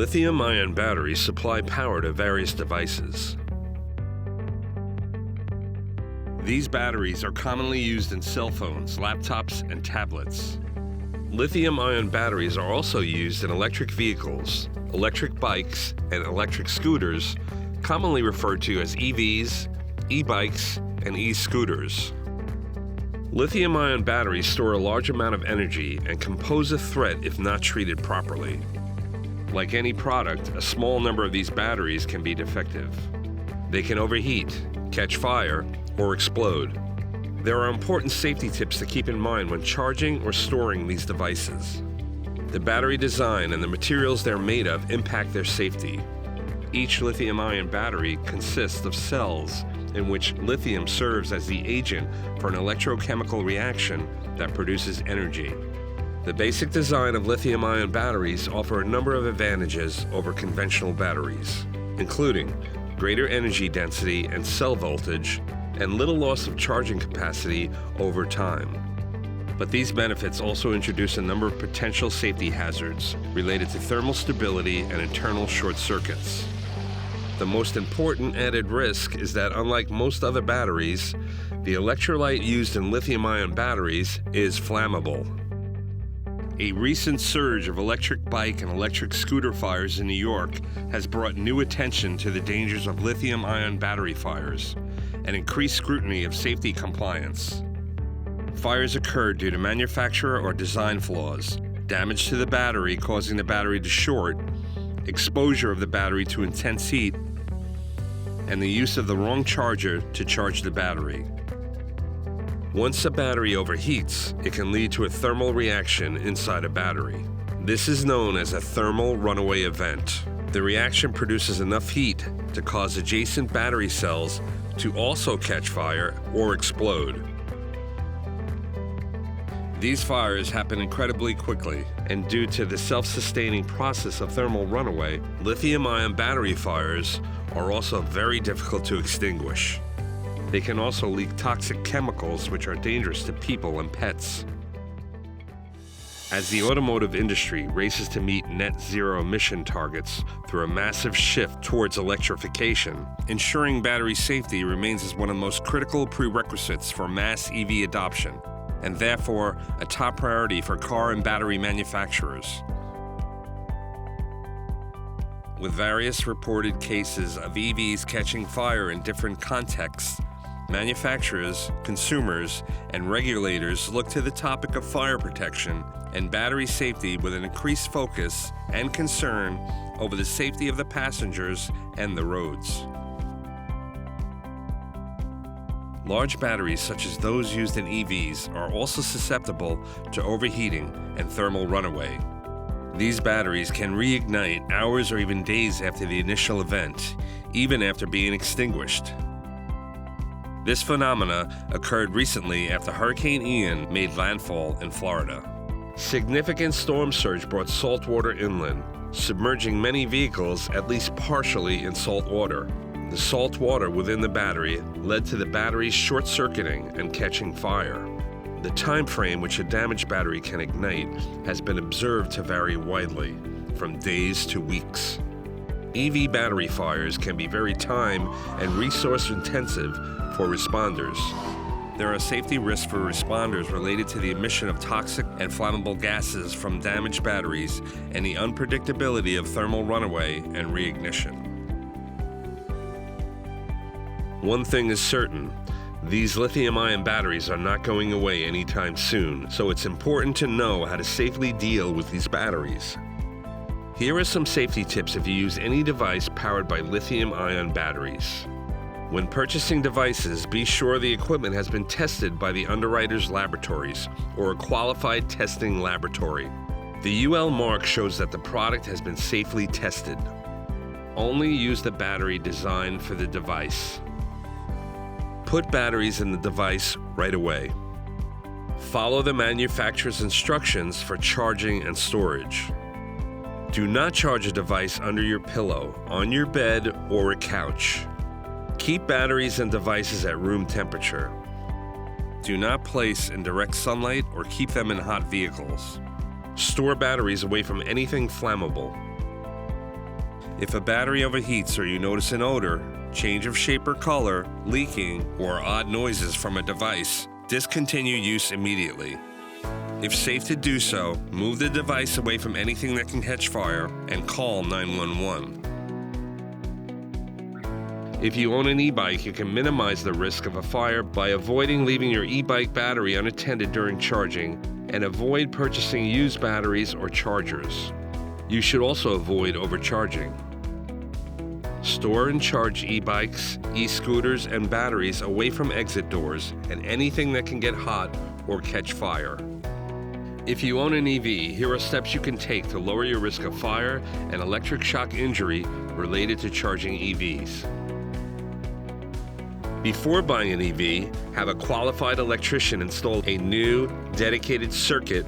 Lithium-ion batteries supply power to various devices. These batteries are commonly used in cell phones, laptops, and tablets. Lithium-ion batteries are also used in electric vehicles, electric bikes, and electric scooters, commonly referred to as EVs, e-bikes, and e-scooters. Lithium-ion batteries store a large amount of energy and can pose a threat if not treated properly. Like any product, a small number of these batteries can be defective. They can overheat, catch fire, or explode. There are important safety tips to keep in mind when charging or storing these devices. The battery design and the materials they're made of impact their safety. Each lithium-ion battery consists of cells in which lithium serves as the agent for an electrochemical reaction that produces energy. The basic design of lithium-ion batteries offer a number of advantages over conventional batteries, including greater energy density and cell voltage, and little loss of charging capacity over time. But these benefits also introduce a number of potential safety hazards related to thermal stability and internal short circuits. The most important added risk is that, unlike most other batteries, the electrolyte used in lithium-ion batteries is flammable. A recent surge of electric bike and electric scooter fires in New York has brought new attention to the dangers of lithium-ion battery fires and increased scrutiny of safety compliance. Fires occur due to manufacturer or design flaws, damage to the battery causing the battery to short, exposure of the battery to intense heat, and the use of the wrong charger to charge the battery. Once a battery overheats, it can lead to a thermal reaction inside a battery. This is known as a thermal runaway event. The reaction produces enough heat to cause adjacent battery cells to also catch fire or explode. These fires happen incredibly quickly, and due to the self-sustaining process of thermal runaway, lithium-ion battery fires are also very difficult to extinguish. They can also leak toxic chemicals which are dangerous to people and pets. As the automotive industry races to meet net zero emission targets through a massive shift towards electrification, ensuring battery safety remains as one of the most critical prerequisites for mass EV adoption, and therefore a top priority for car and battery manufacturers. With various reported cases of EVs catching fire in different contexts, manufacturers, consumers, and regulators look to the topic of fire protection and battery safety with an increased focus and concern over the safety of the passengers and the roads. Large batteries, such as those used in EVs, are also susceptible to overheating and thermal runaway. These batteries can reignite hours or even days after the initial event, even after being extinguished. This phenomena occurred recently after Hurricane Ian made landfall in Florida. Significant storm surge brought salt water inland, submerging many vehicles at least partially in salt water. The salt water within the battery led to the batteries short-circuiting and catching fire. The time frame which a damaged battery can ignite has been observed to vary widely, from days to weeks. EV battery fires can be very time and resource-intensive for responders. There are safety risks for responders related to the emission of toxic and flammable gases from damaged batteries and the unpredictability of thermal runaway and reignition. One thing is certain, these lithium-ion batteries are not going away anytime soon, so it's important to know how to safely deal with these batteries. Here are some safety tips if you use any device powered by lithium-ion batteries. When purchasing devices, be sure the equipment has been tested by the underwriter's laboratories or a qualified testing laboratory. The UL mark shows that the product has been safely tested. Only use the battery designed for the device. Put batteries in the device right away. Follow the manufacturer's instructions for charging and storage. Do not charge a device under your pillow, on your bed, or a couch. Keep batteries and devices at room temperature. Do not place in direct sunlight or keep them in hot vehicles. Store batteries away from anything flammable. If a battery overheats or you notice an odor, change of shape or color, leaking, or odd noises from a device, discontinue use immediately. If safe to do so, move the device away from anything that can catch fire and call 911. If you own an e-bike, you can minimize the risk of a fire by avoiding leaving your e-bike battery unattended during charging and avoid purchasing used batteries or chargers. You should also avoid overcharging. Store and charge e-bikes, e-scooters, and batteries away from exit doors and anything that can get hot or catch fire. If you own an EV, here are steps you can take to lower your risk of fire and electric shock injury related to charging EVs. Before buying an EV, have a qualified electrician install a new, dedicated circuit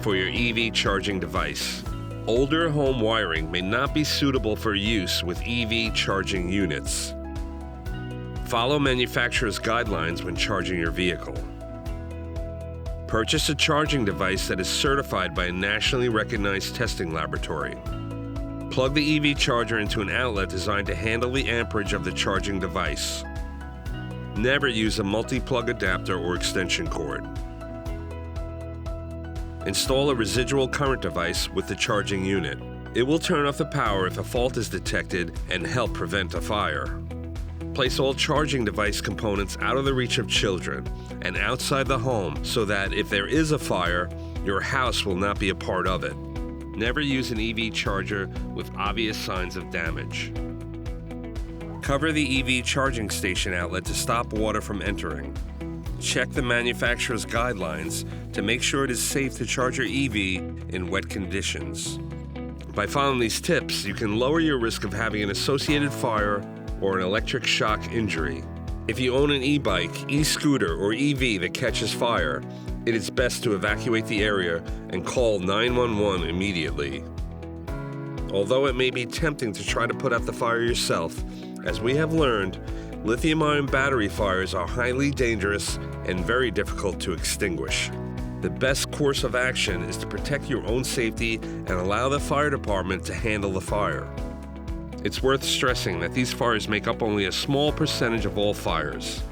for your EV charging device. Older home wiring may not be suitable for use with EV charging units. Follow manufacturer's guidelines when charging your vehicle. Purchase a charging device that is certified by a nationally recognized testing laboratory. Plug the EV charger into an outlet designed to handle the amperage of the charging device. Never use a multi-plug adapter or extension cord. Install a residual current device with the charging unit. It will turn off the power if a fault is detected and help prevent a fire. Place all charging device components out of the reach of children and outside the home so that if there is a fire, your house will not be a part of it. Never use an EV charger with obvious signs of damage. Cover the EV charging station outlet to stop water from entering. Check the manufacturer's guidelines to make sure it is safe to charge your EV in wet conditions. By following these tips, you can lower your risk of having an associated fire or an electric shock injury. If you own an e-bike, e-scooter, or EV that catches fire, it is best to evacuate the area and call 911 immediately. Although it may be tempting to try to put out the fire yourself, as we have learned, lithium-ion battery fires are highly dangerous and very difficult to extinguish. The best course of action is to protect your own safety and allow the fire department to handle the fire. It's worth stressing that these fires make up only a small percentage of all fires.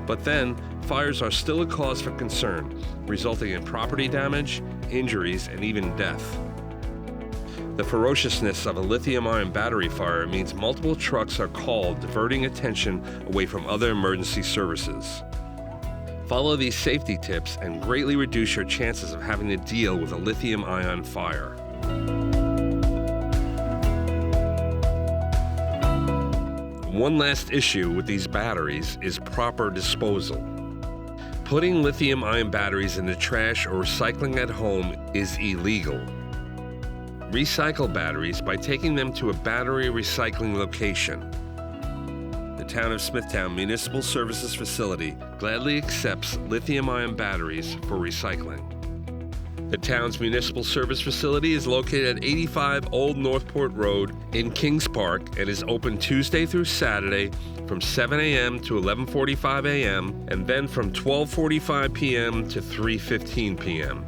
But then, fires are still a cause for concern, resulting in property damage, injuries, and even death. The ferociousness of a lithium-ion battery fire means multiple trucks are called, diverting attention away from other emergency services. Follow these safety tips and greatly reduce your chances of having to deal with a lithium-ion fire. One last issue with these batteries is proper disposal. Putting lithium-ion batteries in the trash or recycling at home is illegal. Recycle batteries by taking them to a battery recycling location. The Town of Smithtown Municipal Services Facility gladly accepts lithium-ion batteries for recycling. The town's municipal service facility is located at 85 Old Northport Road in Kings Park and is open Tuesday through Saturday from 7 a.m. to 11:45 a.m. and then from 12:45 p.m. to 3:15 p.m.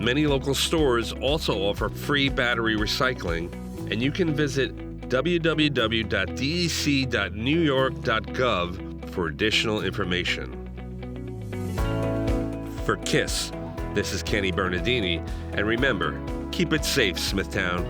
Many local stores also offer free battery recycling, and you can visit www.dec.newyork.gov for additional information. For KISS, this is Kenny Bernardini, and remember, keep it safe, Smithtown.